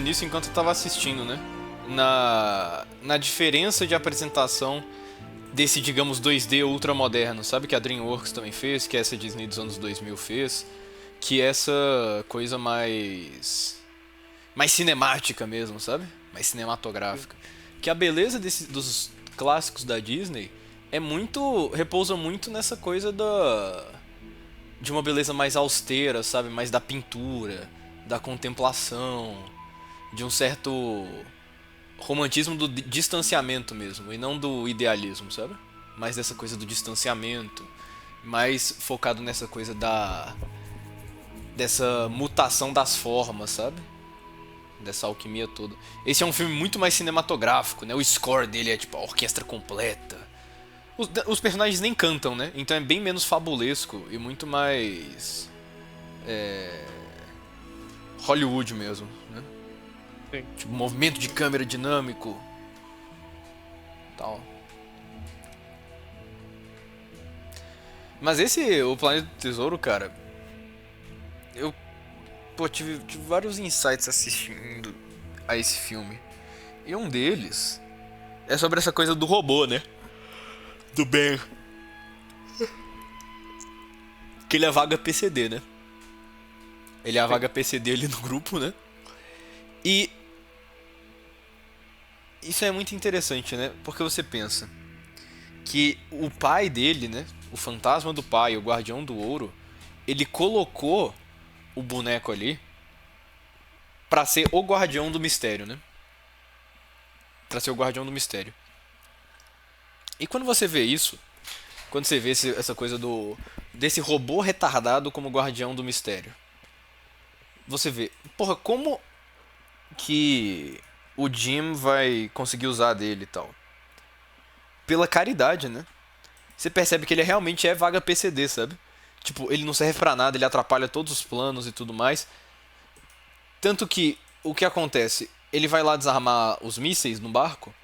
nisso enquanto eu tava assistindo, né? Na diferença de apresentação desse, digamos, 2D ultramoderno, sabe? Que a DreamWorks também fez, que essa Disney dos anos 2000 fez, que essa coisa mais cinemática mesmo, sabe? Mais cinematográfica. Que a beleza dos clássicos da Disney repousa muito nessa coisa de uma beleza mais austera, sabe? Mais da pintura, da contemplação, de um certo romantismo do distanciamento mesmo, e não do idealismo, sabe? Mais dessa coisa do distanciamento, mais focado nessa coisa dessa mutação das formas, sabe? Dessa alquimia toda. Esse é um filme muito mais cinematográfico, né? O score dele é tipo a orquestra completa. Os personagens nem cantam, né? Então é bem menos fabulesco e muito mais Hollywood mesmo, né? Sim. Tipo, movimento de câmera dinâmico, tal. Mas o Planeta do Tesouro, cara, eu tive vários insights assistindo a esse filme. E um deles é sobre essa coisa do robô, né? Do Ben. Que ele é a vaga PCD, né? Ele é a Sim. vaga PCD ali no grupo, né? E isso é muito interessante, né? Porque você pensa que o pai dele, né? O fantasma do pai, o guardião do ouro, ele colocou o boneco ali pra ser o guardião do mistério, né? Pra ser o guardião do mistério. E quando você vê isso, quando você vê essa coisa desse robô retardado como guardião do mistério, você vê, porra, como que o Jim vai conseguir usar dele e tal? Pela caridade, né? Você percebe que ele realmente é vaga PCD, sabe? Tipo, ele não serve pra nada, ele atrapalha todos os planos e tudo mais. Tanto que o que acontece? Ele vai lá desarmar os mísseis no barco.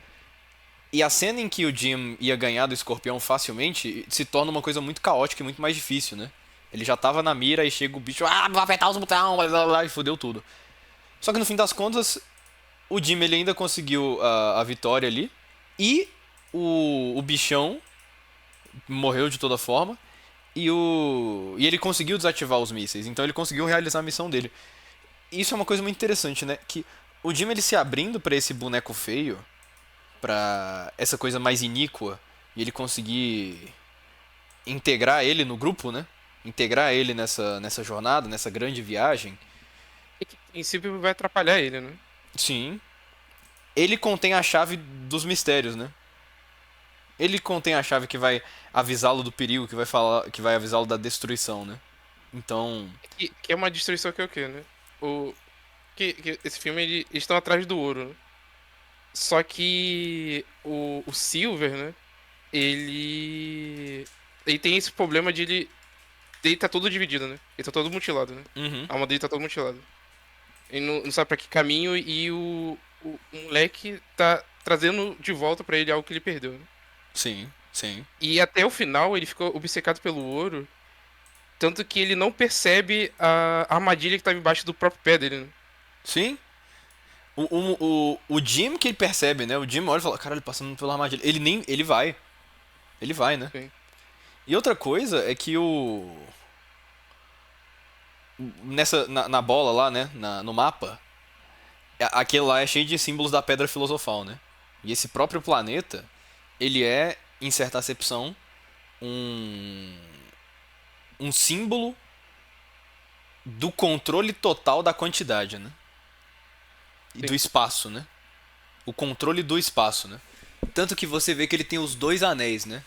E a cena em que o Jim ia ganhar do escorpião facilmente se torna uma coisa muito caótica e muito mais difícil, né? Ele já tava na mira e chega o bicho, vou apertar os botões, blá blá blá, e fodeu tudo. Só que no fim das contas, o Jim ele ainda conseguiu a vitória ali. E o bichão morreu de toda forma. E ele conseguiu desativar os mísseis, então ele conseguiu realizar a missão dele. Isso é uma coisa muito interessante, né? Que o Jim ele se abrindo pra esse boneco feio, pra essa coisa mais iníqua, e ele conseguir integrar ele no grupo, né? Integrar ele nessa jornada, nessa grande viagem. E que, em princípio, vai atrapalhar ele, né? Sim. Ele contém a chave dos mistérios, né? Ele contém a chave que vai avisá-lo do perigo, que vai avisá-lo da destruição, né? Então, Que é uma destruição que é o quê, né? O, que esse filme, eles estão atrás do ouro, né? Só que o Silver, né? Ele. Ele tem esse problema de ele. Ele tá todo dividido, né? Ele tá todo mutilado, né? uhum. A alma dele tá toda mutilada. Ele não sabe pra que caminho e o moleque tá trazendo de volta pra ele algo que ele perdeu, né? Sim, sim. E até o final ele ficou obcecado pelo ouro, tanto que ele não percebe a armadilha que tava embaixo do próprio pé dele, né? Sim. O Jim que ele percebe, né? O Jim olha e fala, caralho, passando pela armadilha. Ele nem. Ele vai. Ele vai, né? Sim. E outra coisa é que na bola lá, né? No mapa, aquele lá é cheio de símbolos da pedra filosofal, né? E esse próprio planeta, ele é, em certa acepção, um, um símbolo do controle total da quantidade, né? E do Sim. espaço, né? O controle do espaço, né? Tanto que você vê que ele tem os dois anéis, né?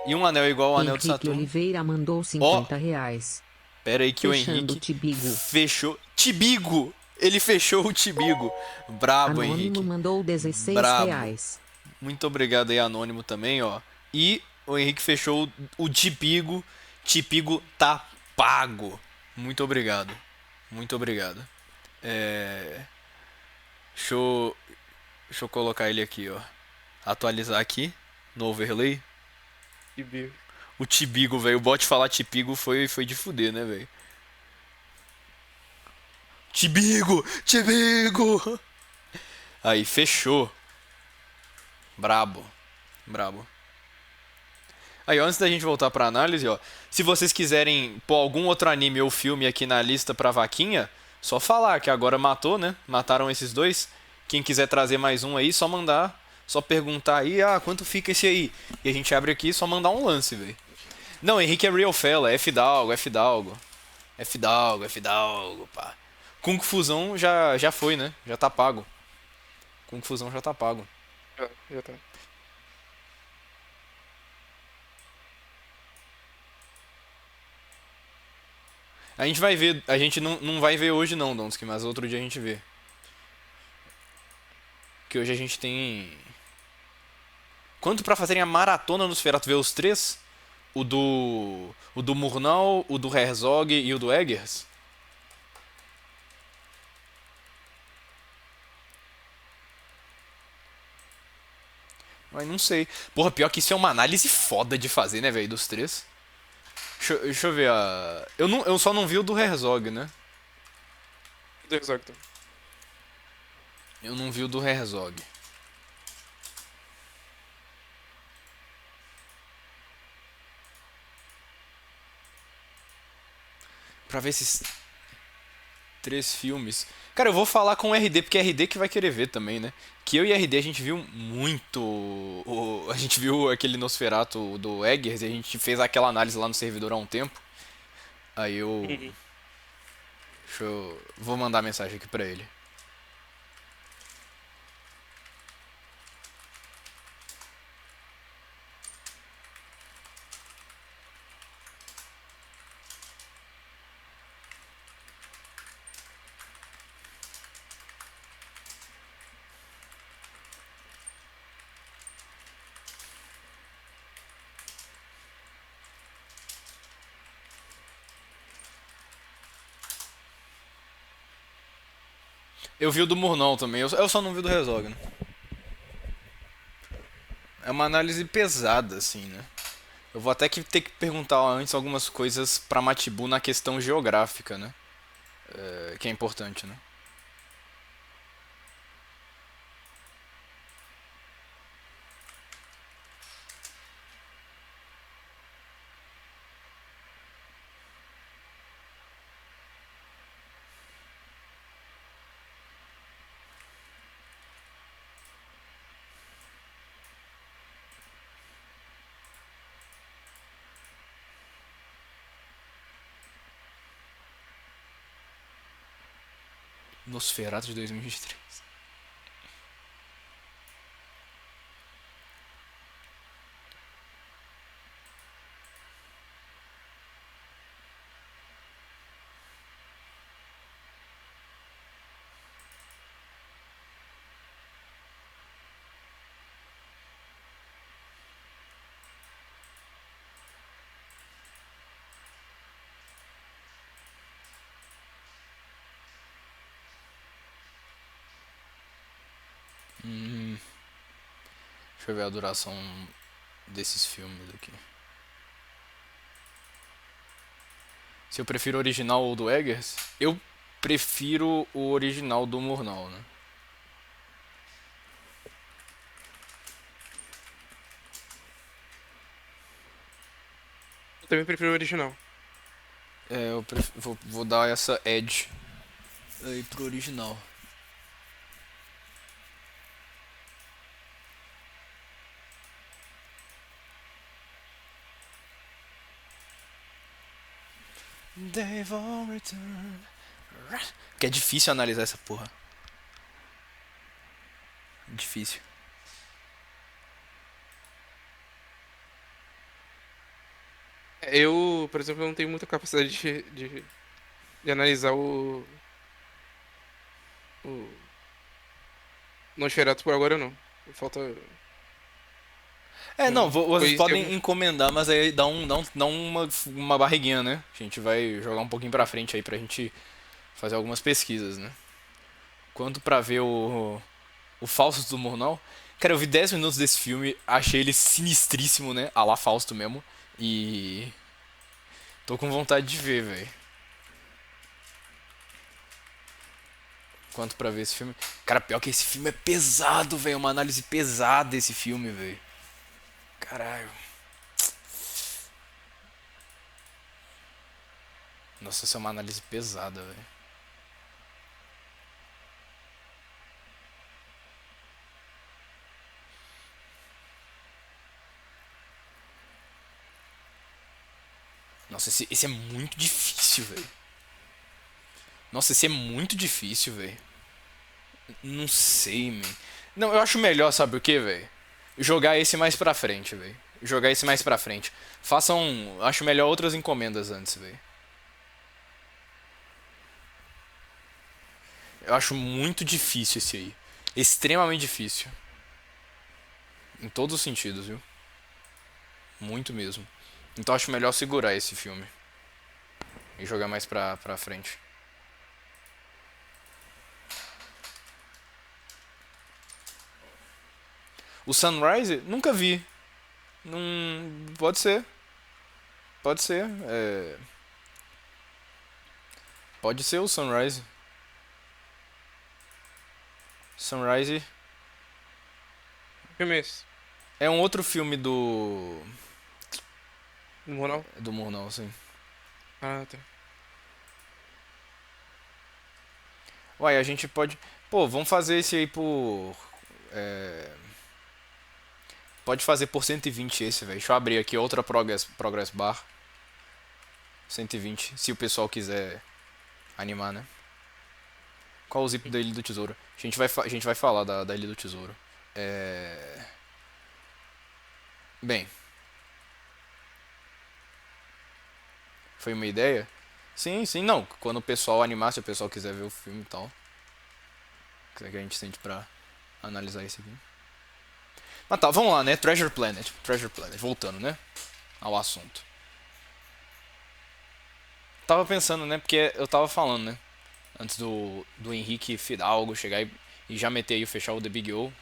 E um anel é igual ao anel de Henrique Saturno. Oliveira mandou Ó, R$ 50. pera aí que o Fechando Henrique Tibigo. fechou. Tibigo! Ele fechou o Tibigo. Brabo, Anônimo Henrique. mandou 16 Brabo. reais. Muito obrigado aí, Anônimo, também, ó. E o Henrique fechou o Tipigo. Tipigo tá pago. Muito obrigado. Muito obrigado. É... Deixa eu, deixa eu colocar ele aqui, ó. Atualizar aqui no overlay. E viu. O Tibigo, velho. O bot falar Tipigo foi de fuder, né, velho? Tibigo! Tibigo! Aí, fechou. Brabo. Brabo. Aí, antes da gente voltar pra análise, ó. Se vocês quiserem pôr algum outro anime ou filme aqui na lista pra vaquinha, só falar que agora matou, né? Mataram esses dois. Quem quiser trazer mais um aí, só mandar. Só perguntar aí, ah, quanto fica esse aí? E a gente abre aqui e só mandar um lance, velho. Não, Henrique é real fella, é Fidalgo, é Fidalgo. É Fidalgo, é Fidalgo, pá. Kung Fusão já foi, né? Já tá pago. Kung Fusão já tá pago. Já tá. A gente vai ver, a gente não vai ver hoje não, Donski, mas outro dia a gente vê. Que hoje a gente tem. Quanto pra fazerem a maratona nos Ferato ver os três? O do Murnau, o do Herzog e o do Eggers? Mas não sei. Porra, pior que isso é uma análise foda de fazer, né, velho, dos três. Deixa eu ver a. Eu só não vi o do Herzog, né? Do Exocto. Eu não vi o do Herzog. Pra ver esses três filmes. Cara, eu vou falar com o RD, porque é RD que vai querer ver também, né? Que eu e RD a gente viu muito. A gente viu aquele Nosferatu do Eggers e a gente fez aquela análise lá no servidor há um tempo. Aí eu. Uhum. Vou mandar mensagem aqui pra ele. Eu vi o do Murnau também, eu só não vi o do Herzog, né? É uma análise pesada, assim, né? Eu vou até que ter que perguntar antes algumas coisas pra Matibu na questão geográfica, né? Que é importante, né? Nosferatu de 2023. Hum, deixa eu ver a duração desses filmes aqui. Se eu prefiro o original ou do Eggers, eu prefiro o original do Murnau, né? Eu também prefiro o original. Vou dar essa edge aí pro original. They've all returned. Que é difícil analisar essa porra. Difícil. Eu, por exemplo, não tenho muita capacidade de analisar o Nosferatu por agora, não. Falta. Não, vocês Conheci podem algum. encomendar, mas aí dá uma barriguinha, né? A gente vai jogar um pouquinho pra frente aí pra gente fazer algumas pesquisas, né? Quanto pra ver o Fausto do Murnau. Cara, eu vi 10 minutos desse filme, achei ele sinistríssimo, né? A lá Fausto mesmo. E tô com vontade de ver, velho. quanto pra ver esse filme. Cara, pior que esse filme é pesado, velho. É uma análise pesada esse filme, velho. Caralho. Nossa, essa é uma análise pesada, velho. Nossa, esse é muito difícil, velho. Nossa, esse é muito difícil, velho. Não sei, man. Não, eu acho melhor, sabe o que, velho? Jogar esse mais pra frente, velho. Jogar esse mais pra frente. Façam. Acho melhor outras encomendas antes, velho. Eu acho muito difícil esse aí. Extremamente difícil. Em todos os sentidos, viu? Muito mesmo. Então acho melhor segurar esse filme. E jogar mais pra frente. O Sunrise? Nunca vi. Não. Pode ser. Pode ser. Pode ser o Sunrise. Sunrise Que filme é esse? é um outro filme do. No Ronaldo? Do Murnau, assim. Ah, tá. Uai, a gente pode. Pô, vamos fazer esse aí por. Pode fazer por 120 esse, velho. Deixa eu abrir aqui outra Progress Bar. 120, se o pessoal quiser animar, né? Qual o zip da Ilha do Tesouro? A gente vai falar da Ilha do Tesouro. Bem, foi uma ideia? Sim, sim, não. Quando o pessoal animar, se o pessoal quiser ver o filme e tal. Quiser que a gente sente pra analisar isso aqui. Mas tá, vamos lá, né? Treasure Planet. Treasure Planet, voltando, né? Ao assunto. Tava pensando, né? Porque eu tava falando, né? Antes do Henrique Fidalgo chegar e já meter aí o fechar o The Big O.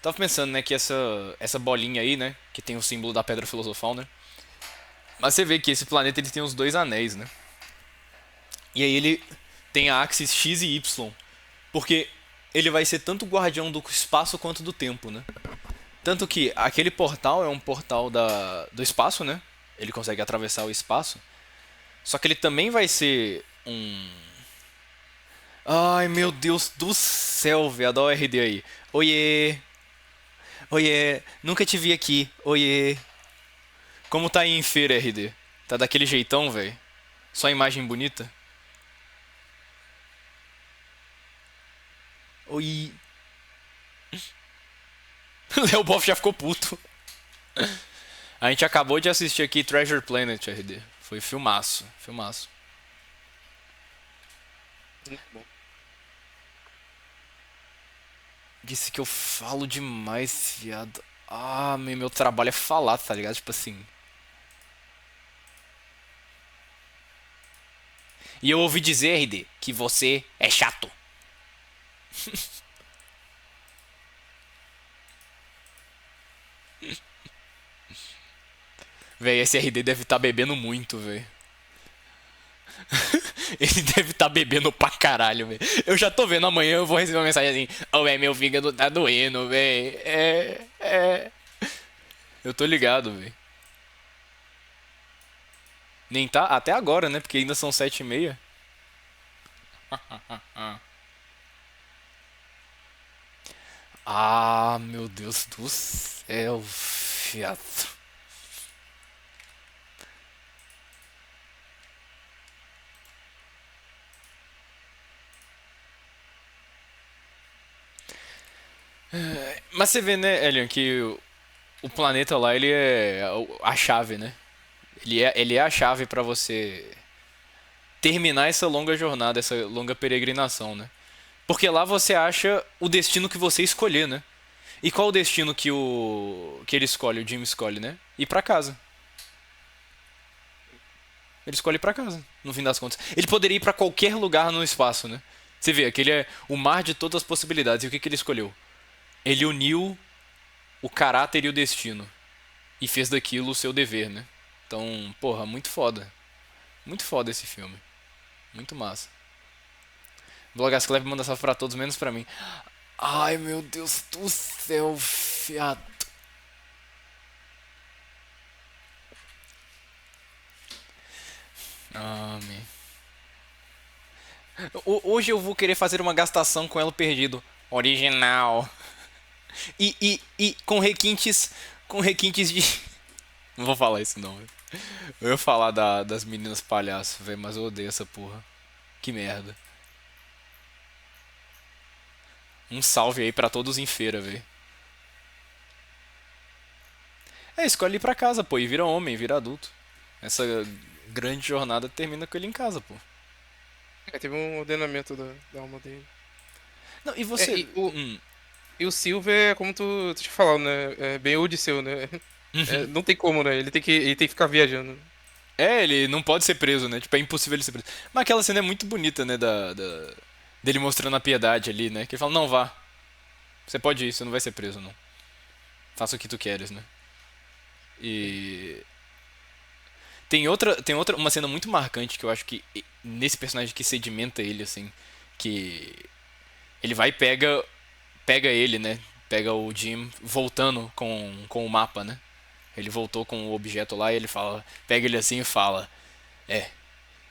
Tava pensando, né? Que essa bolinha aí, né? Que tem o símbolo da Pedra Filosofal, né? Mas você vê que esse planeta ele tem os dois anéis, né? E aí ele tem a axis X e Y. Porque ele vai ser tanto guardião do espaço quanto do tempo, né? Tanto que aquele portal é um portal do espaço, né? Ele consegue atravessar o espaço. Só que ele também vai ser um. Ai meu Deus do céu, velho. Olha o RD aí. Oiê! Oiê! Nunca te vi aqui. Oiê! Como tá aí em feira, RD? Tá daquele jeitão, velho? Só imagem bonita? Oi! Léo Boff já ficou puto. A gente acabou de assistir aqui Treasure Planet, RD. Foi filmaço, filmaço. Muito bom. Disse que eu falo demais, viado. Ah, meu trabalho é falar, tá ligado? Tipo assim. E eu ouvi dizer, RD, que você é chato. Véi, esse RD deve estar bebendo muito, véi. Ele deve estar bebendo pra caralho, velho. Eu já tô vendo amanhã, eu vou receber uma mensagem assim: Ô, véi, meu fígado tá doendo, véi. Eu tô ligado, véi. Nem tá até agora, né? Porque ainda são 7h30. Ah, meu Deus do céu, fiato. Mas você vê, né, Elian, que o planeta lá, ele é a chave, né? Ele é a chave pra você terminar essa longa jornada, essa longa peregrinação, né? Porque lá você acha o destino que você escolher, né? E qual o destino que ele escolhe, o Jim escolhe, né? Ir pra casa. Ele escolhe ir pra casa, no fim das contas. Ele poderia ir pra qualquer lugar no espaço, né? Você vê, aquele é o mar de todas as possibilidades. E o que ele escolheu? Ele uniu o caráter e o destino. E fez daquilo o seu dever, né? Então, porra, muito foda. Muito foda esse filme. Muito massa. Blogasclep manda salve pra todos, menos pra mim. Ai, meu Deus do céu, fiado. Amém. Hoje eu vou querer fazer uma gastação com elo perdido. Original. E com requintes. Com requintes de. Não vou falar isso não, velho. Eu ia falar das meninas palhaço, velho, mas eu odeio essa porra. Que merda. Um salve aí pra todos em feira, velho. É, escolhe ir pra casa, pô, e vira homem, vira adulto. Essa grande jornada termina com ele em casa, pô. É, teve um ordenamento da alma dele. Não, e É, você. e o Silver é como tu tinha falado, né? É bem Odisseu, né? É, não tem como, né? Ele tem que ficar viajando. É, ele não pode ser preso, né? Tipo, é impossível ele ser preso. Mas aquela cena é muito bonita, né? Dele mostrando a piedade ali, né? Que ele fala, não, vá. Você pode ir, você não vai ser preso, não. Faça o que tu queres, né? E. Uma cena muito marcante que eu acho que nesse personagem que sedimenta ele, assim. Que ele vai e pega ele, né? Pega o Jim voltando com o mapa, né? Ele voltou com o objeto lá e ele fala, pega ele assim e fala: É,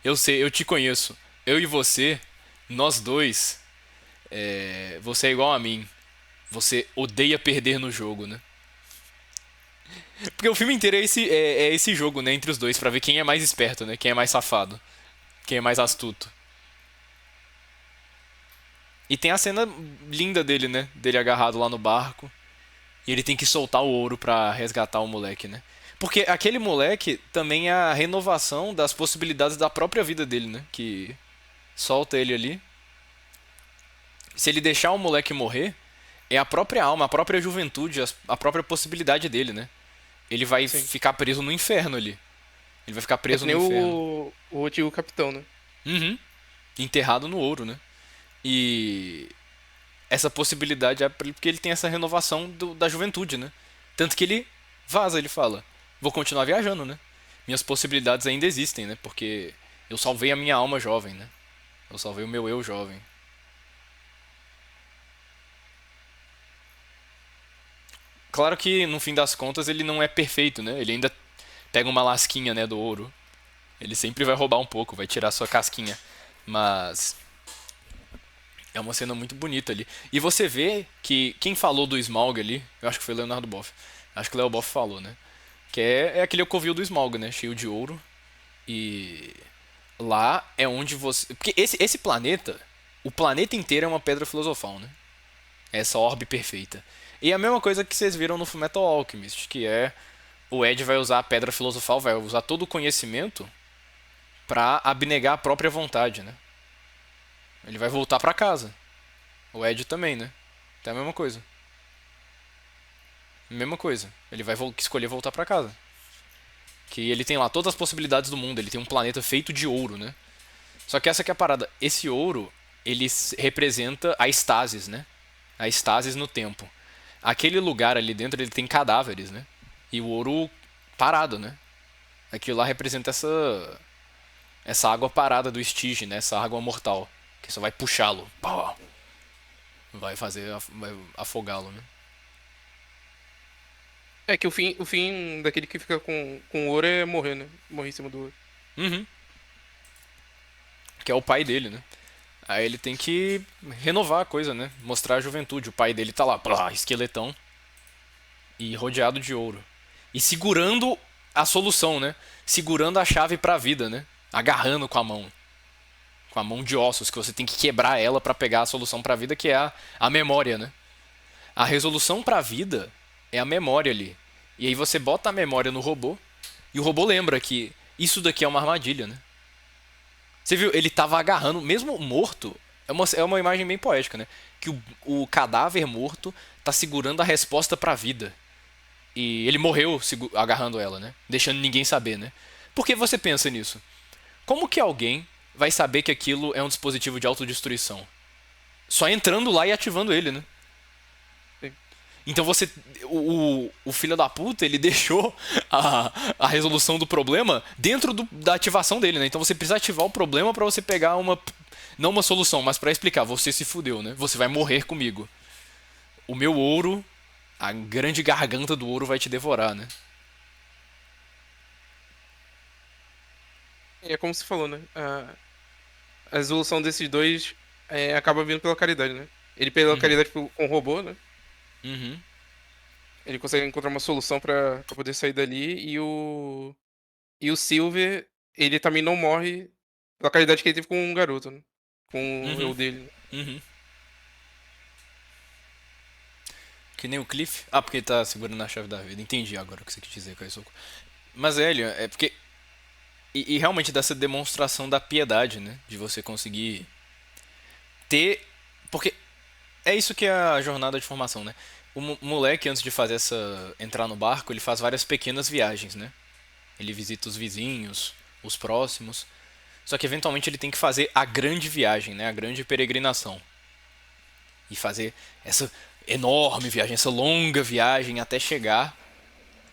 eu sei, eu te conheço. Eu e você, nós dois, você é igual a mim. Você odeia perder no jogo, né? Porque o filme inteiro é esse jogo, né, entre os dois, pra ver quem é mais esperto, né? Quem é mais safado, quem é mais astuto. E tem a cena linda dele, né? Dele agarrado lá no barco. E ele tem que soltar o ouro pra resgatar o moleque, né? Porque aquele moleque também é a renovação das possibilidades da própria vida dele, né? Que solta ele ali. Se ele deixar o moleque morrer, é a própria alma, a própria juventude, a própria possibilidade dele, né? Ele vai Sim. ficar preso no inferno ali. Ele vai ficar É preso que no nem inferno. o antigo capitão, né? Uhum. Enterrado no ouro, né? E essa possibilidade é porque ele tem essa renovação da juventude, né? Tanto que ele vaza, ele fala: Vou continuar viajando, né? Minhas possibilidades ainda existem, né? Porque eu salvei a minha alma jovem, né? Eu salvei o meu eu jovem. Claro que no fim das contas ele não é perfeito, né? Ele ainda pega uma lasquinha, né, do ouro. Ele sempre vai roubar um pouco, vai tirar sua casquinha. Mas é uma cena muito bonita ali. E você vê que quem falou do Smaug ali, eu acho que foi o Leonardo Boff. Acho que o Leo Boff falou, né? Que é aquele covil do Smaug, né? Cheio de ouro. E lá é onde você. Porque esse planeta, o planeta inteiro é uma pedra filosofal, né? É essa orbe perfeita. E é a mesma coisa que vocês viram no Fullmetal Alchemist, que é o Ed vai usar a pedra filosofal, vai usar todo o conhecimento pra abnegar a própria vontade, né? Ele vai voltar pra casa. O Ed também, né? Então é a mesma coisa. Mesma coisa. Ele vai escolher voltar pra casa. Que ele tem lá todas as possibilidades do mundo. Ele tem um planeta feito de ouro, né? Só que essa que é a parada. Esse ouro, ele representa a estasis, né? A estasis no tempo. Aquele lugar ali dentro, ele tem cadáveres, né? E o ouro parado, né? Aquilo lá representa essa água parada do Stygian, né? Essa água mortal. Que só vai puxá-lo. Vai afogá-lo, né? É que o fim daquele que fica com ouro é morrer, né? Morrer em cima do ouro. Uhum. Que é o pai dele, né? Aí ele tem que renovar a coisa, né? Mostrar a juventude. O pai dele tá lá, esqueletão e rodeado de ouro. E segurando a solução, né? Segurando a chave pra vida, né? Agarrando com a mão. Com a mão de ossos, que você tem que quebrar ela pra pegar a solução pra vida, que é a memória, né? A resolução pra vida é a memória ali. E aí você bota a memória no robô, e o robô lembra que isso daqui é uma armadilha, né? Você viu? Ele tava agarrando, mesmo morto. É uma imagem bem poética, né? Que o cadáver morto tá segurando a resposta pra vida. E ele morreu agarrando ela, né? Deixando ninguém saber, né? Por que você pensa nisso? Como que alguém vai saber que aquilo é um dispositivo de autodestruição? Só entrando lá e ativando ele, né? Sim. Então você. O filho da puta, ele deixou a resolução do problema dentro da ativação dele, né? Então você precisa ativar o problema pra você pegar uma. Não uma solução, mas pra explicar. Você se fudeu, né? Você vai morrer comigo. O meu ouro, a grande garganta do ouro vai te devorar, né? É como você falou, né? A resolução desses dois acaba vindo pela caridade, né? Ele pela Uhum. caridade com o robô, né? Uhum. Ele consegue encontrar uma solução pra poder sair dali e o Silver, ele também não morre pela caridade que ele teve com o garoto, né? Com o Uhum. eu dele, né? Uhum. Que nem o Cliff. Ah, porque ele tá segurando a chave da vida. Entendi agora o que você quis dizer, Kaizoku. Mas, velho, é porque. E realmente dessa demonstração da piedade, né? De você conseguir ter. Porque é isso que é a jornada de formação, né? O moleque, antes de fazer essa. Entrar no barco, ele faz várias pequenas viagens, né? Ele visita os vizinhos, os próximos. Só que eventualmente ele tem que fazer a grande viagem, né? A grande peregrinação. E fazer essa enorme viagem, essa longa viagem até chegar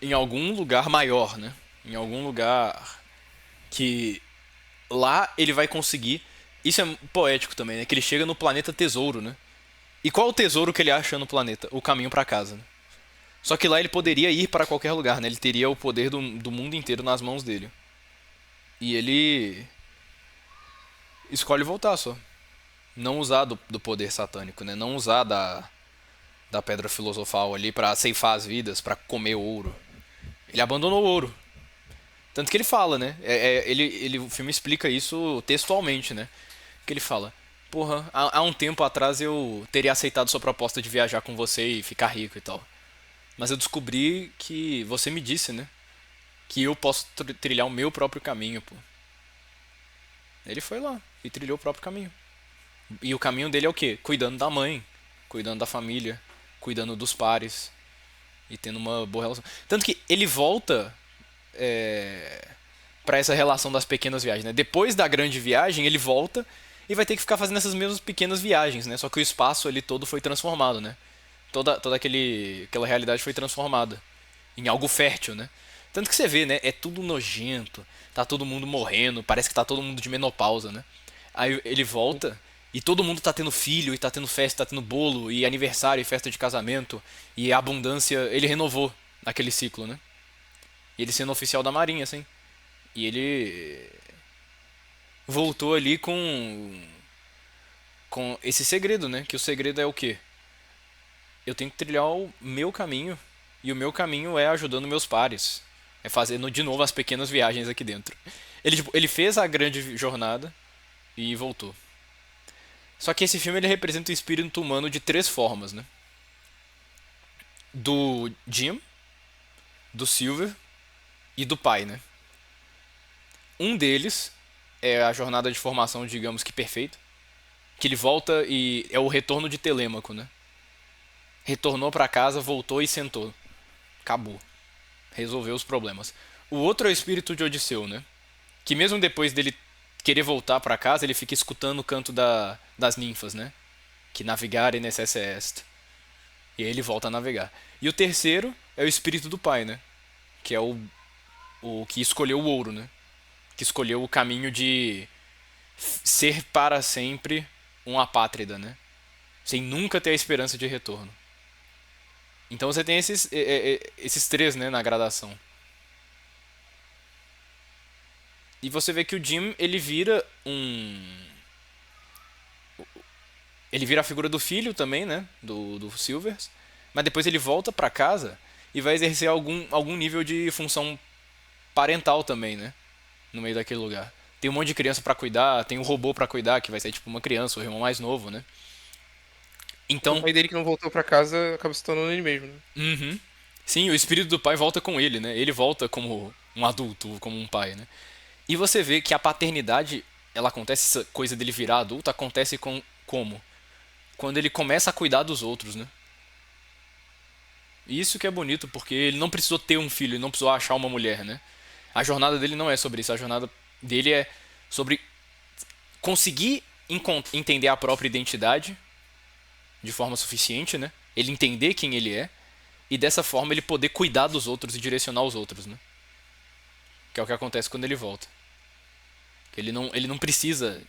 em algum lugar maior, né? Em algum lugar que lá ele vai conseguir. Isso é poético também, né? Que ele chega no planeta Tesouro, né? E qual é o tesouro que ele acha no planeta? O caminho para casa, né? Só que lá ele poderia ir para qualquer lugar, né? Ele teria o poder do mundo inteiro nas mãos dele. E ele escolhe voltar só. Não usar do poder satânico, né? Não usar da pedra filosofal ali para ceifar as vidas, para comer ouro. Ele abandonou o ouro. Tanto que ele fala, né? O filme explica isso textualmente, né? Que ele fala: Porra, há um tempo atrás eu teria aceitado sua proposta de viajar com você e ficar rico e tal. Mas eu descobri que você me disse, né? Que eu posso trilhar o meu próprio caminho, pô. Ele foi lá e trilhou o próprio caminho. E o caminho dele é o quê? Cuidando da mãe, cuidando da família, cuidando dos pares e tendo uma boa relação. Tanto que ele volta para essa relação das pequenas viagens, né? Depois da grande viagem, ele volta e vai ter que ficar fazendo essas mesmas pequenas viagens, né? Só que o espaço ali todo foi transformado, né? Toda aquela realidade foi transformada em algo fértil, né? Tanto que você vê, né? É tudo nojento, tá todo mundo morrendo, parece que tá todo mundo de menopausa, né? Aí ele volta e todo mundo tá tendo filho, e tá tendo festa, tá tendo bolo, e aniversário, e festa de casamento, e a abundância. Ele renovou naquele ciclo, né? E ele sendo oficial da Marinha, assim. E ele voltou ali com esse segredo, né? Que o segredo é o quê? Eu tenho que trilhar o meu caminho. E o meu caminho é ajudando meus pares. É fazendo de novo as pequenas viagens aqui dentro. Ele fez a grande jornada e voltou. Só que esse filme ele representa o espírito humano de três formas, né? Do Jim, do Silver e do pai, né? Um deles é a jornada de formação, digamos que perfeita, que ele volta e é o retorno de Telêmaco, né? Retornou para casa, voltou e sentou. Acabou. Resolveu os problemas. O outro é o espírito de Odisseu, né? Que mesmo depois dele querer voltar para casa, ele fica escutando o canto das ninfas, né? Que navegar necesse est. E aí ele volta a navegar. E o terceiro é o espírito do pai, né? Que é o que escolheu o ouro, né? Que escolheu o caminho de ser para sempre um apátrida, né? Sem nunca ter a esperança de retorno. Então você tem esses três, né, na gradação. E você vê que o Jim, ele vira um... Ele vira a figura do filho também, né, do Silvers. Mas depois ele volta pra casa e vai exercer algum nível de função parental também, né, no meio daquele lugar. Tem um monte de criança pra cuidar, tem um robô pra cuidar, que vai ser tipo uma criança, o irmão mais novo, né. O Então, pai dele que não voltou pra casa acaba se tornando ele mesmo, né? uhum. Sim, o espírito do pai volta com ele, né? Ele volta como um adulto, como um pai, né? E você vê que a paternidade, ela acontece, essa coisa dele virar adulto, acontece como? Quando ele começa a cuidar dos outros, né? E isso que é bonito, porque ele não precisou ter um filho, ele não precisou achar uma mulher, né? A jornada dele não é sobre isso, a jornada dele é sobre conseguir entender a própria identidade de forma suficiente, né? Ele entender quem ele é e dessa forma ele poder cuidar dos outros e direcionar os outros, né? Que é o que acontece quando ele volta. Ele não precisa,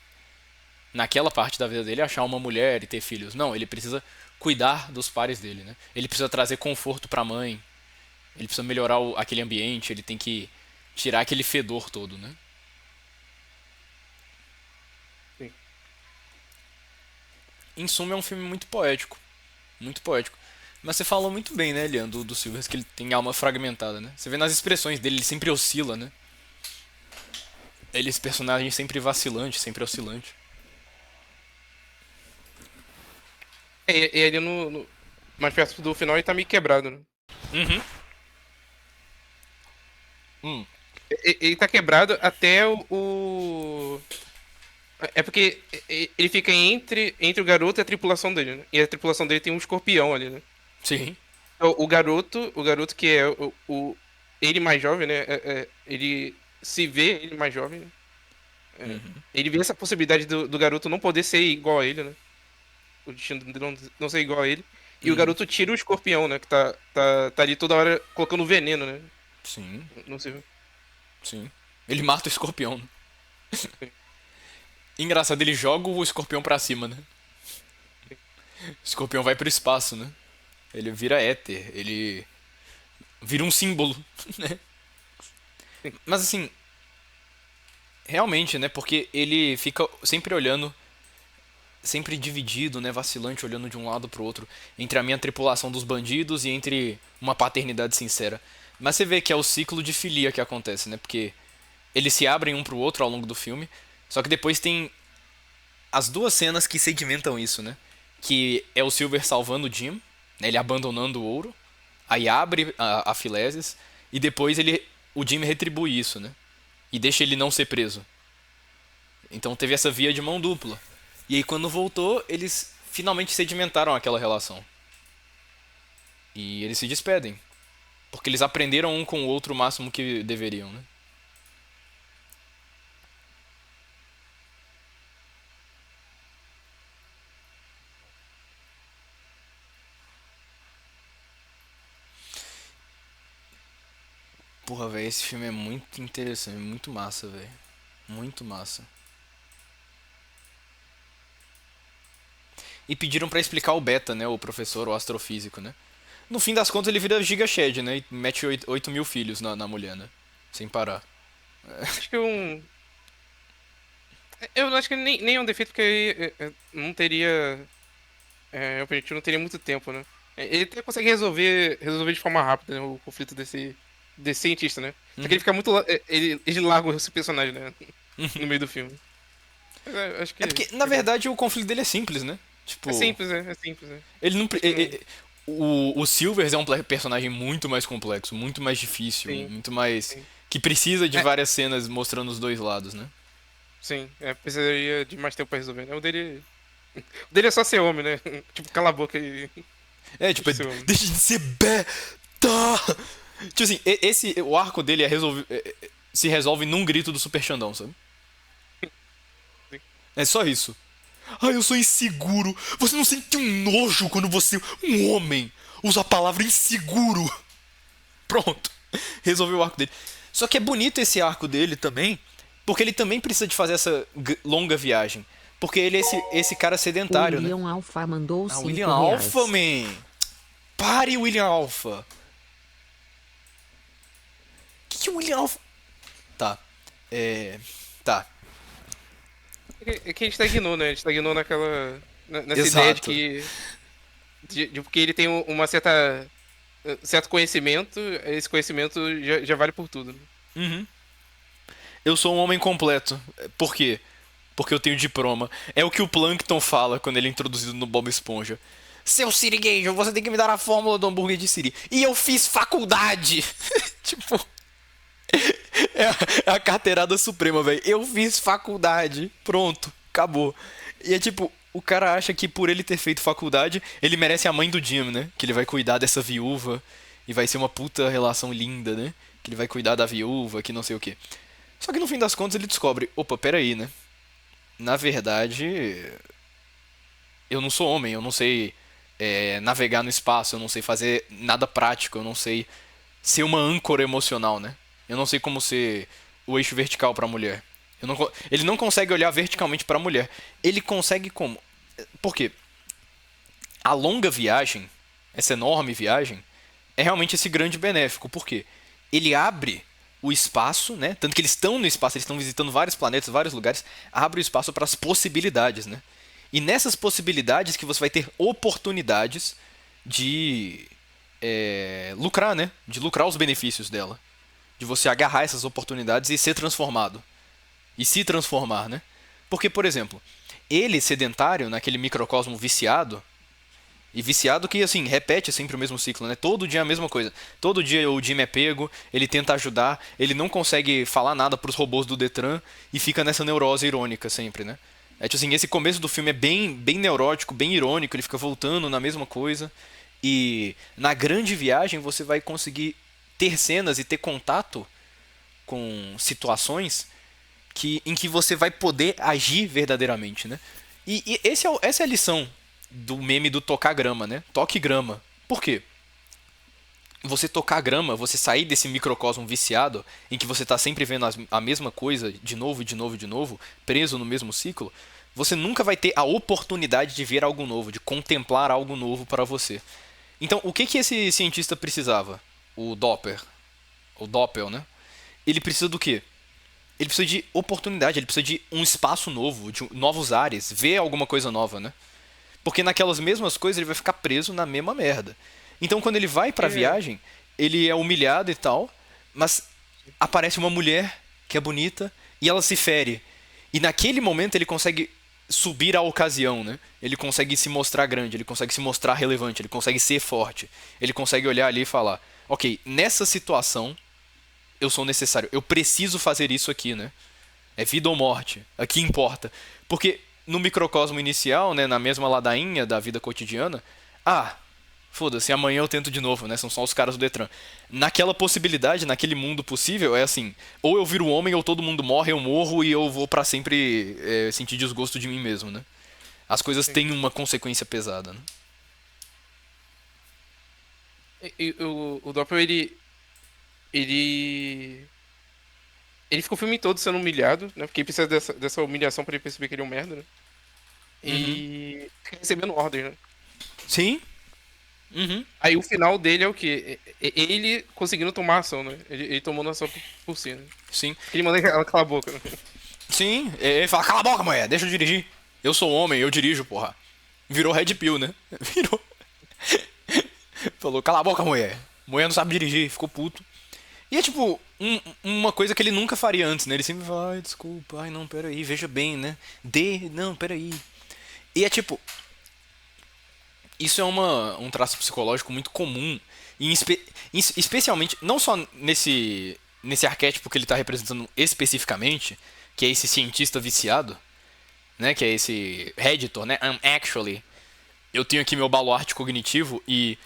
naquela parte da vida dele, achar uma mulher e ter filhos. Não, ele precisa cuidar dos pares dele, né? Ele precisa trazer conforto pra mãe, ele precisa melhorar aquele ambiente, ele tem que tirar aquele fedor todo, né? Sim. Em suma, é um filme muito poético. Muito poético. Mas você falou muito bem, né, Leandro, do Silvers, que ele tem alma fragmentada, né? Você vê nas expressões dele, ele sempre oscila, né? Ele, esse personagem sempre vacilante, sempre oscilante. E ele mais perto do final ele tá meio quebrado, né? Uhum. Hum. Ele tá quebrado até É porque ele fica entre o garoto e a tripulação dele, né? E a tripulação dele tem um escorpião ali, né? Sim. Então, o garoto que é ele mais jovem, né? Ele se vê ele mais jovem, né? Ele vê essa possibilidade do garoto não poder ser igual a ele, né? O destino dele não ser igual a ele. E o garoto tira o escorpião, né? Que tá ali toda hora colocando veneno, né? Sim, Não sei. sim. Ele mata o escorpião. Engraçado, ele joga o escorpião pra cima, né? O escorpião vai pro espaço, né? Ele vira éter, ele vira um símbolo, né? Mas assim, realmente, né? Porque ele fica sempre olhando, sempre dividido, né? Vacilante, olhando de um lado pro outro, entre a minha tripulação dos bandidos e entre uma paternidade sincera. Mas você vê que é o ciclo de filia que acontece, né? Porque eles se abrem um pro outro ao longo do filme, só que depois tem as duas cenas que sedimentam isso, né? Que é o Silver salvando o Jim, né? Ele abandonando o ouro, aí abre a Fileses, e depois o Jim retribui isso, né? E deixa ele não ser preso. Então teve essa via de mão dupla. E aí quando voltou, eles finalmente sedimentaram aquela relação. E eles se despedem. Porque eles aprenderam um com o outro o máximo que deveriam, né? Porra, velho, esse filme é muito interessante, muito massa, velho. Muito massa. E pediram pra explicar o Beta, né? O professor, o astrofísico, né? No fim das contas ele vira Giga Shed, né? E mete 8 mil filhos na mulher, né? Sem parar. Acho que eu acho que nem é um defeito, porque aí não teria. O Objetivo não teria muito tempo, né? Ele até consegue resolver de forma rápida, né, o conflito desse cientista, né? Só que ele fica muito. Ele larga esse personagem, né? No meio do filme. Mas, acho É que porque, na verdade, o conflito dele é simples, né? é Tipo, simples, né? É simples, né? ele não. Acho que não. O Silvers é um personagem muito mais complexo, muito mais difícil, Sim, muito mais. sim. Que precisa de É, várias cenas mostrando os dois lados, né? sim, precisaria de mais tempo pra resolver, né? O dele é só ser homem, né? Tipo, cala a boca e É, tipo, deixa ser homem. deixa de ser beta! Tipo assim, o arco dele se resolve num grito do Super Xandão, sabe? Sim. É só isso. Ah, eu sou inseguro. Você não sente um nojo quando você, um homem, usa a palavra inseguro? Pronto. Resolveu o arco dele. Só que é bonito esse arco dele também, porque ele também precisa de fazer essa longa viagem. Porque ele é esse cara O sedentário, né? William Alpha mandou Ah, William 5 Alpha, reais. man! Pare, William Alpha! Que o William Alpha. Tá. É. Tá. É que a gente estagnou, né? A gente estagnou nessa ideia de Exato. que. Porque ele tem uma certo conhecimento, esse conhecimento já vale por tudo, né? Eu sou um homem completo. Por quê? Porque eu tenho diploma. É o que o Plankton fala quando ele é introduzido no Bob Esponja. Seu Sirigueijo, você tem que me dar a fórmula do hambúrguer de Siri. E eu fiz faculdade! Tipo, é a carteirada suprema, velho. Eu fiz faculdade. Pronto, acabou. E é tipo, o cara acha que por ele ter feito faculdade, ele merece a mãe do Jim, né? Que ele vai cuidar dessa viúva e vai ser uma puta relação linda, né? Que ele vai cuidar da viúva, que não sei o quê. Só que no fim das contas ele descobre, opa, peraí, né? Na verdade, eu não sou homem, eu não sei navegar no espaço, eu não sei fazer nada prático, eu não sei ser uma âncora emocional, né? Eu não sei como ser o eixo vertical para a mulher. Ele não consegue olhar verticalmente para a mulher. Ele consegue como? Por quê? A longa viagem, essa enorme viagem, é realmente esse grande benéfico. Por quê? Ele abre o espaço, né? Tanto que eles estão no espaço, eles estão visitando vários planetas, vários lugares, abre o espaço para as possibilidades, né? E nessas possibilidades que você vai ter oportunidades de lucrar, né? De lucrar os benefícios dela. De você agarrar essas oportunidades e ser transformado. E se transformar, né? Porque, por exemplo, ele sedentário, naquele microcosmo viciado, e viciado que, assim, repete sempre o mesmo ciclo, né? Todo dia a mesma coisa. Todo dia o Jimmy é pego, ele tenta ajudar, ele não consegue falar nada pros robôs do Detran e fica nessa neurose irônica sempre, né? É tipo assim, esse começo do filme é bem neurótico, bem irônico, ele fica voltando na mesma coisa. E na grande viagem você vai conseguir ter cenas e ter contato com situações em que você vai poder agir verdadeiramente, né? E essa é a lição do meme do tocar grama, né? Toque grama. Por quê? Você tocar grama, você sair desse microcosmo viciado, em que você está sempre vendo a mesma coisa de novo, de novo, de novo, preso no mesmo ciclo, você nunca vai ter a oportunidade de ver algo novo, de contemplar algo novo para você. Então, o que esse cientista precisava? O Doppel, né? Ele precisa do quê? Ele precisa de oportunidade, ele precisa de um espaço novo, de novos ares, ver alguma coisa nova, né? Porque naquelas mesmas coisas ele vai ficar preso na mesma merda. Então quando ele vai pra É, viagem, ele é humilhado e tal, mas aparece uma mulher que é bonita e ela se fere. E naquele momento ele consegue subir à ocasião, né? Ele consegue se mostrar grande, ele consegue se mostrar relevante, ele consegue ser forte. Ele consegue olhar ali e falar: ok, nessa situação eu sou necessário, eu preciso fazer isso aqui, né? É vida ou morte, aqui importa. Porque no microcosmo inicial, né, na mesma ladainha da vida cotidiana, ah, foda-se, amanhã eu tento de novo, né? São só os caras do Detran. Naquela possibilidade, naquele mundo possível, é assim: ou eu viro homem, ou todo mundo morre, eu morro e eu vou pra sempre sentir desgosto de mim mesmo, né? As coisas sim. têm uma consequência pesada, né? O Doppel, ele. Ele ficou o filme todo sendo humilhado, né? Porque ele precisa dessa humilhação pra ele perceber que ele é um merda, né? Uhum. E fica recebendo ordens, né? Sim. Uhum. Aí o final dele é o quê? Ele conseguindo tomar ação, né? Ele tomando ação por si, né? Sim. Ele manda ela calar a boca, né? Sim. Ele fala: cala a boca, mulher, deixa eu dirigir. Eu sou homem, eu dirijo, porra. Virou Red Pill, né? Virou. Falou: cala a boca, mulher. Mulher não sabe dirigir, ficou puto. E é tipo, uma coisa que ele nunca faria antes, né? Ele sempre fala: ai, desculpa, ai não, peraí, veja bem, né? Não, peraí. E é tipo, isso é um traço psicológico muito comum, especialmente, não só nesse arquétipo que ele está representando especificamente, que é esse cientista viciado, né? Que é esse Redditor, né? Actually, eu tenho aqui meu baluarte cognitivo e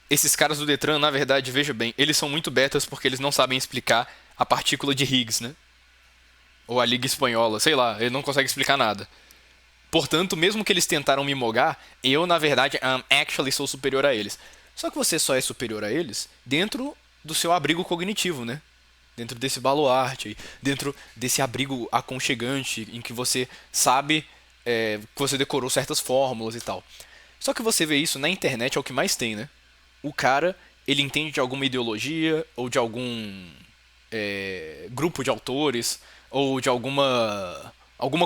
esses caras do Detran, na verdade, veja bem, eles são muito betas porque eles não sabem explicar a partícula de Higgs, né? Ou a Liga Espanhola, sei lá, ele não consegue explicar nada. Portanto, mesmo que eles tentaram me mogar, eu, na verdade, actually sou superior a eles. Só que você só é superior a eles dentro do seu abrigo cognitivo, né? Dentro desse baluarte, dentro desse abrigo aconchegante em que você sabe que você decorou certas fórmulas e tal. Só que você vê isso na internet, é o que mais tem, né? O cara, ele entende de alguma ideologia ou de algum grupo de autores ou de alguma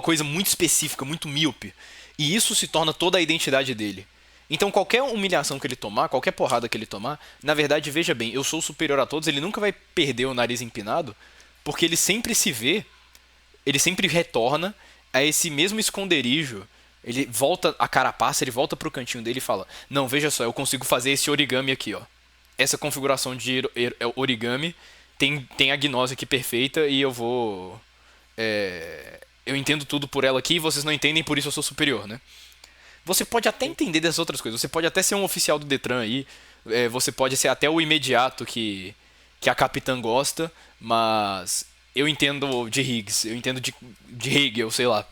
coisa muito específica, muito míope. E isso se torna toda a identidade dele. Então qualquer humilhação que ele tomar, qualquer porrada que ele tomar, na verdade, veja bem, eu sou superior a todos, ele nunca vai perder o nariz empinado, porque ele sempre se vê, ele sempre retorna a esse mesmo esconderijo. Ele volta a carapaça, ele volta pro cantinho dele e fala: não, veja só, eu consigo fazer esse origami aqui, ó. Essa configuração de origami tem a gnose aqui perfeita e eu vou. Eu entendo tudo por ela aqui e vocês não entendem, por isso eu sou superior, né? Você pode até Sim. entender dessas outras coisas, você pode até ser um oficial do Detran aí, você pode ser até o imediato que a capitã gosta, mas eu entendo de Higgs, eu entendo de Hegel, sei lá.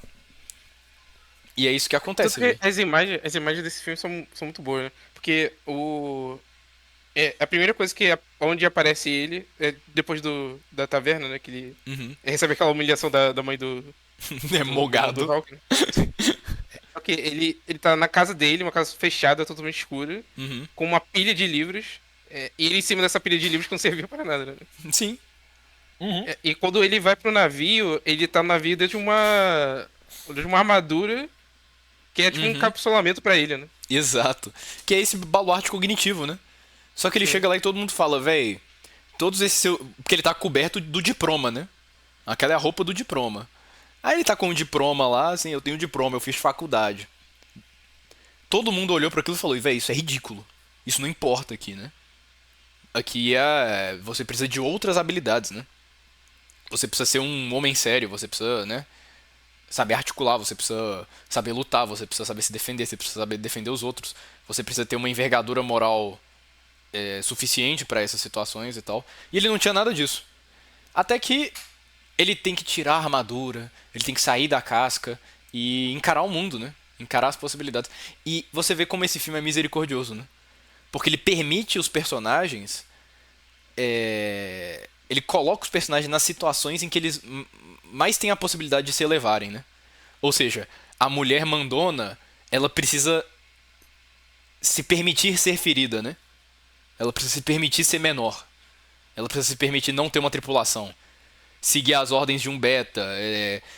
E é isso que Tanto acontece que ali. as imagens desse filme são muito boas, né? Porque a primeira coisa onde aparece ele é depois da taverna, né? Que ele Uhum. recebe aquela humilhação da mãe É do irmão do mogado. Hulk, né? Só que ele tá na casa dele, uma casa fechada, totalmente escura, Uhum. com uma pilha de livros, e ele em cima dessa pilha de livros que não servia para nada, né? Sim. Uhum. E quando ele vai pro navio, ele tá no navio dentro de uma armadura que é tipo um Uhum. encapsulamento pra ele, né? Exato. Que é esse baluarte cognitivo, né? Só que ele Sim. chega lá e todo mundo fala, véi, todos esses seu. Porque ele tá coberto do diploma, né? Aquela é a roupa do diploma. Aí ele tá com o diploma lá, assim, eu tenho diploma, eu fiz faculdade. Todo mundo olhou para aquilo e falou, véi, isso é ridículo. Isso não importa aqui, né? Aqui é. Você precisa de outras habilidades, né? Você precisa ser um homem sério, você precisa, né? Saber articular, você precisa saber lutar, você precisa saber se defender, você precisa saber defender os outros, você precisa ter uma envergadura moral suficiente para essas situações e tal. E ele não tinha nada disso. Até que ele tem que tirar a armadura, ele tem que sair da casca e encarar o mundo, né? Encarar as possibilidades. E você vê como esse filme é misericordioso, né? Porque ele permite os personagens. Ele coloca os personagens nas situações em que eles mais têm a possibilidade de se elevarem, né? Ou seja, a mulher mandona, ela precisa se permitir ser ferida, né? Ela precisa se permitir ser menor. Ela precisa se permitir não ter uma tripulação. Seguir as ordens de um beta,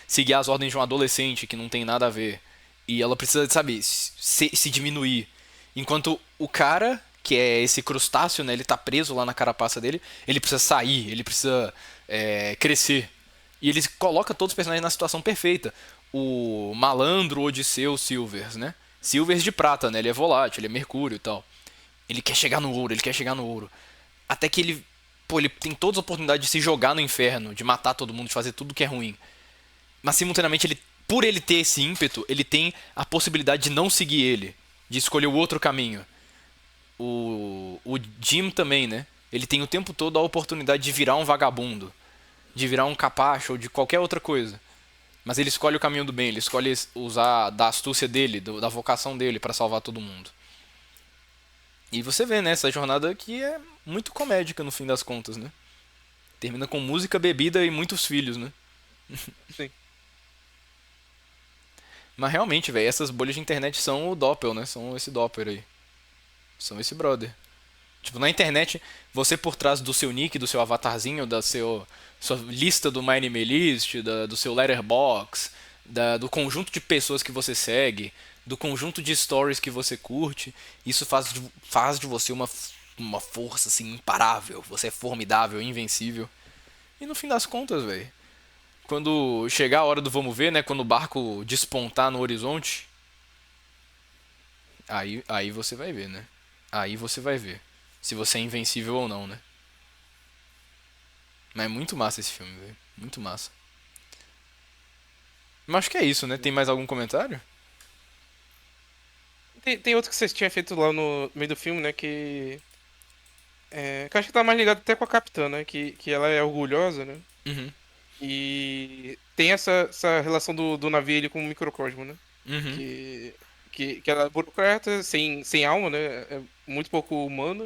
seguir as ordens de um adolescente que não tem nada a ver. E ela precisa, sabe, se diminuir. Enquanto o cara, que é esse crustáceo, né, ele tá preso lá na carapaça dele, ele precisa sair, ele precisa crescer. E ele coloca todos os personagens na situação perfeita. O malandro Odisseu Silvers, né? Silvers de prata, né? Ele é volátil, ele é mercúrio e tal. Ele quer chegar no ouro, ele quer chegar no ouro. Até que ele, pô, ele tem todas as oportunidades de se jogar no inferno, de matar todo mundo, de fazer tudo que é ruim. Mas simultaneamente ele, por ele ter esse ímpeto, ele tem a possibilidade de não seguir ele, de escolher o outro caminho. O Jim também, né? Ele tem o tempo todo a oportunidade de virar um vagabundo, de virar um capacho ou de qualquer outra coisa. Mas ele escolhe o caminho do bem, ele escolhe usar da astúcia dele, da vocação dele para salvar todo mundo. E você vê, né, essa jornada que é muito comédica no fim das contas, né? Termina com música, bebida e muitos filhos, né? Sim. Mas realmente, velho, essas bolhas de internet são o Doppel, né? São esse Doppler aí. São esse brother. Tipo, na internet, você por trás do seu nick, do seu avatarzinho, da sua lista do My Name List, do seu letterbox, do conjunto de pessoas que você segue, do conjunto de stories que você curte, isso faz de você uma força assim imparável. Você é formidável, invencível. E no fim das contas, velho, quando chegar a hora do vamos ver, né, quando o barco despontar no horizonte, aí você vai ver, né? Aí você vai ver se você é invencível ou não, né? Mas é muito massa esse filme, velho. Muito massa. Mas acho que é isso, né? Tem mais algum comentário? Tem outro que você tinha feito lá no meio do filme, né? Que eu acho que tá mais ligado até com a Capitã, né? Que ela é orgulhosa, né? Uhum. E tem essa relação do navio ele com o microcosmo, né? Uhum. Que, que ela é burocrata, sem alma, né? É muito pouco humana.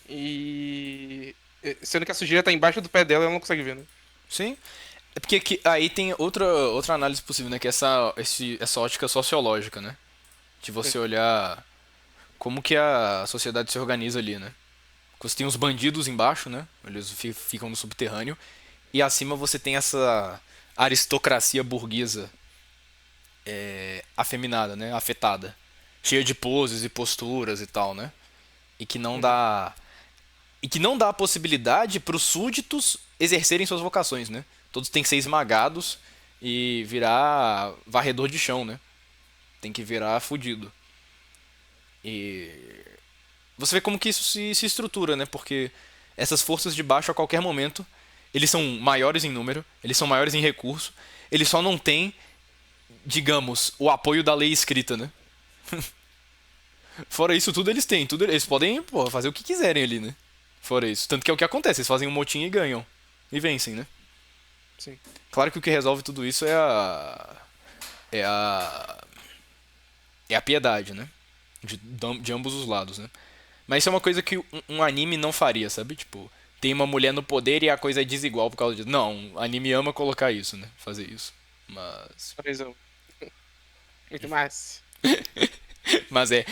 E. Sendo que a sujeira tá embaixo do pé dela, ela não consegue ver, né? Sim. É porque aí tem outra análise possível, né? Que é essa ótica sociológica, né? De Sim. você olhar como que a sociedade se organiza ali, né? Você tem os bandidos embaixo, né? Eles ficam no subterrâneo. E acima você tem essa aristocracia burguesa afeminada, né? Afetada. Cheia de poses e posturas e tal, né? E que não Uhum. dá. E que não dá a possibilidade para os súditos exercerem suas vocações, né? Todos têm que ser esmagados e virar varredor de chão, né? Tem que virar fudido. E você vê como que isso se estrutura, né? Porque essas forças de baixo a qualquer momento, eles são maiores em número, eles são maiores em recurso, eles só não têm, digamos, o apoio da lei escrita, né? Fora isso tudo eles têm, tudo eles podem, pô, fazer o que quiserem ali, né? Fora isso, tanto que é o que acontece, eles fazem um motim e ganham e vencem, né? Sim. Claro que o que resolve tudo isso é a É a piedade, né? De ambos os lados, né? Mas isso é uma coisa que um anime não faria, sabe? Tipo, tem uma mulher no poder e a coisa é desigual por causa disso. Não, o anime ama colocar isso, né? Fazer isso. Mas. Por exemplo. Muito mais. Mas é,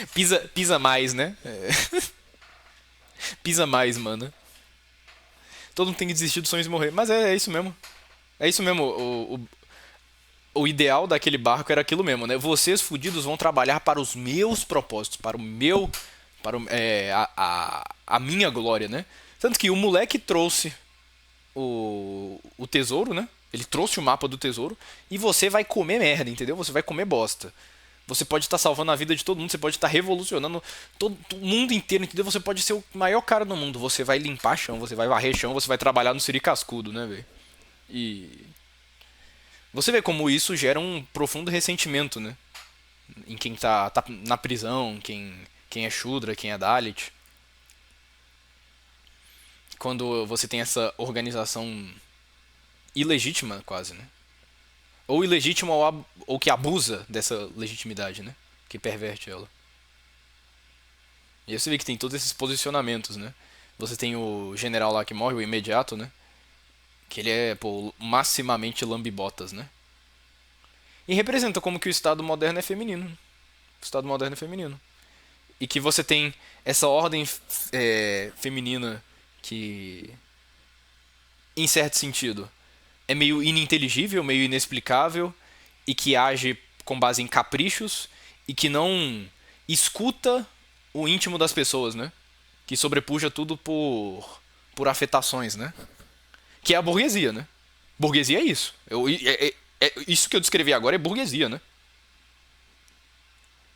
pisa mais, né? Pisa mais, mano. Todo mundo tem que desistir dos sonhos e morrer. Mas é isso mesmo. É isso mesmo. O ideal daquele barco era aquilo mesmo, né? Vocês fudidos vão trabalhar para os meus propósitos, para o meu. Para a minha glória, né? Tanto que o moleque trouxe o tesouro, né? Ele trouxe o mapa do tesouro e você vai comer merda, entendeu? Você vai comer bosta. Você pode estar salvando a vida de todo mundo, você pode estar revolucionando todo o mundo inteiro, entendeu? Você pode ser o maior cara do mundo. Você vai limpar chão, você vai varrer chão, você vai trabalhar no Siri Cascudo, né, velho? E você vê como isso gera um profundo ressentimento, né? Em quem tá na prisão, quem é Shudra, quem é Dalit. Quando você tem essa organização ilegítima, quase, né? Ou ilegítima ou que abusa dessa legitimidade, né? Que perverte ela. E aí você vê que tem todos esses posicionamentos, né? Você tem o general lá que morre, o imediato, né? Que ele é, pô, maximamente lambibotas, né? E representa como que o Estado moderno é feminino. O Estado moderno é feminino. E que você tem essa ordem feminina que, em certo sentido, é meio ininteligível, meio inexplicável e que age com base em caprichos e que não escuta o íntimo das pessoas, né? Que sobrepuja tudo por afetações, né? Que é a burguesia, né? Burguesia é isso. Isso que eu descrevi agora é burguesia, né?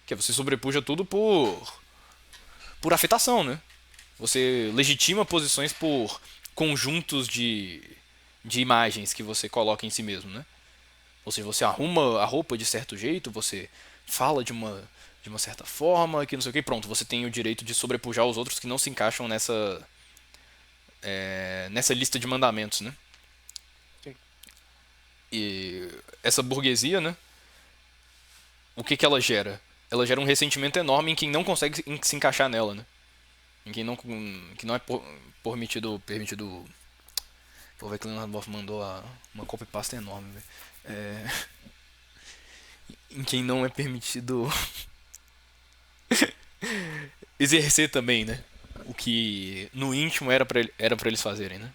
Que você sobrepuja tudo por afetação, né? Você legitima posições por conjuntos de imagens que você coloca em si mesmo, né? Ou seja, você arruma a roupa de certo jeito, você fala de uma certa forma, que não sei o que, pronto, você tem o direito de sobrepujar os outros que não se encaixam nessa lista de mandamentos, né? Sim. E essa burguesia, né? O que ela gera? Ela gera um ressentimento enorme em quem não consegue se encaixar nela, né? Em quem não, que não é permitido. Pô, velho, que o Leonardo Boff mandou uma copy pasta enorme, velho. Em quem não é permitido exercer também, né? O que no íntimo era pra eles fazerem, né?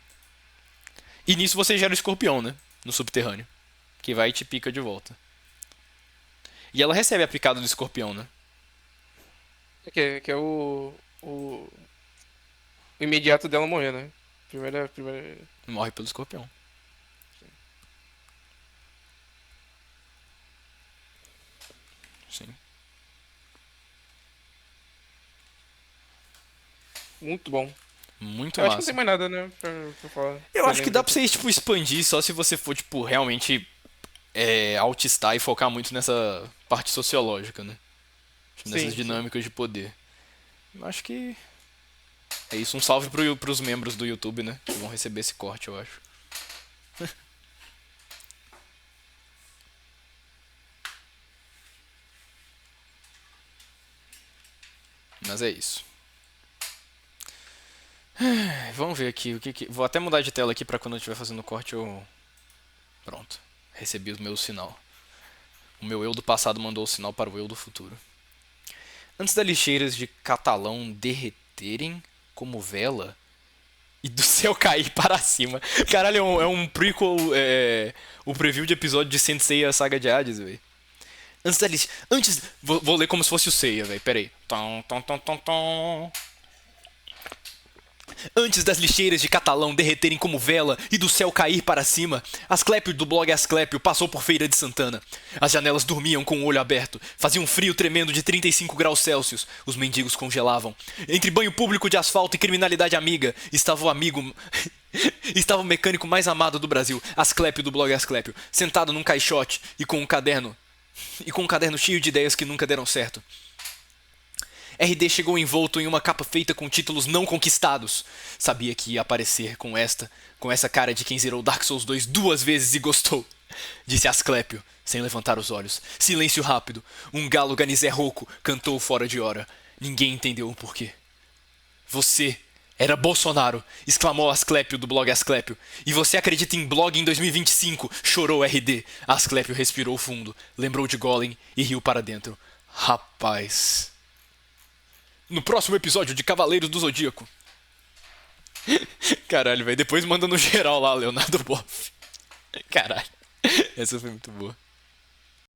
E nisso você gera o escorpião, né? No subterrâneo. Que vai e te pica de volta. E ela recebe a picada do escorpião, né? Que é o imediato dela morrer, né? Primeira... Morre pelo escorpião. Sim. Muito bom. Muito Eu acho que não massa. tem mais nada, né? Pra falar. Eu acho que dá pra você, tipo, expandir só se você for, tipo, realmente autistar e focar muito nessa parte sociológica, né? Tipo, nessas Sim, sim. dinâmicas de poder. Eu acho que é isso. Um salve pros membros do YouTube, né? Que vão receber esse corte, eu acho. Mas é isso. Vamos ver aqui Vou até mudar de tela aqui pra quando eu estiver fazendo o corte eu. Pronto. Recebi o meu sinal. O meu eu do passado mandou o sinal para o eu do futuro. Antes das lixeiras de Catalão derreterem como vela e do céu cair para cima. Caralho, é um prequel, o preview de episódio de Sensei a Saga de Hades, velho. Vou ler como se fosse o Seiya, velho. Pera aí. Tom, tom, tom, tom, tom. Antes das lixeiras de Catalão derreterem como vela e do céu cair para cima, Asclépio do blog Asclépio passou por Feira de Santana. As janelas dormiam com o olho aberto, fazia um frio tremendo de 35 graus Celsius, os mendigos congelavam. Entre banho público de asfalto e criminalidade amiga, estava o amigo... estava o mecânico mais amado do Brasil, Asclépio do blog Asclépio, sentado num caixote e com um caderno cheio de ideias que nunca deram certo. RD chegou envolto em uma capa feita com títulos não conquistados. Sabia que ia aparecer com essa cara de quem zerou Dark Souls 2 2 vezes e gostou. Disse Asclépio, sem levantar os olhos. Silêncio rápido. Um galo ganizé rouco cantou fora de hora. Ninguém entendeu o porquê. Você era Bolsonaro, exclamou Asclépio do blog Asclépio. E você acredita em blog em 2025? Chorou RD. Asclépio respirou fundo, lembrou de Golem e riu para dentro. Rapaz. No próximo episódio de Cavaleiros do Zodíaco. Caralho, velho. Depois manda no geral lá, Leonardo Boff. Caralho. Essa foi muito boa.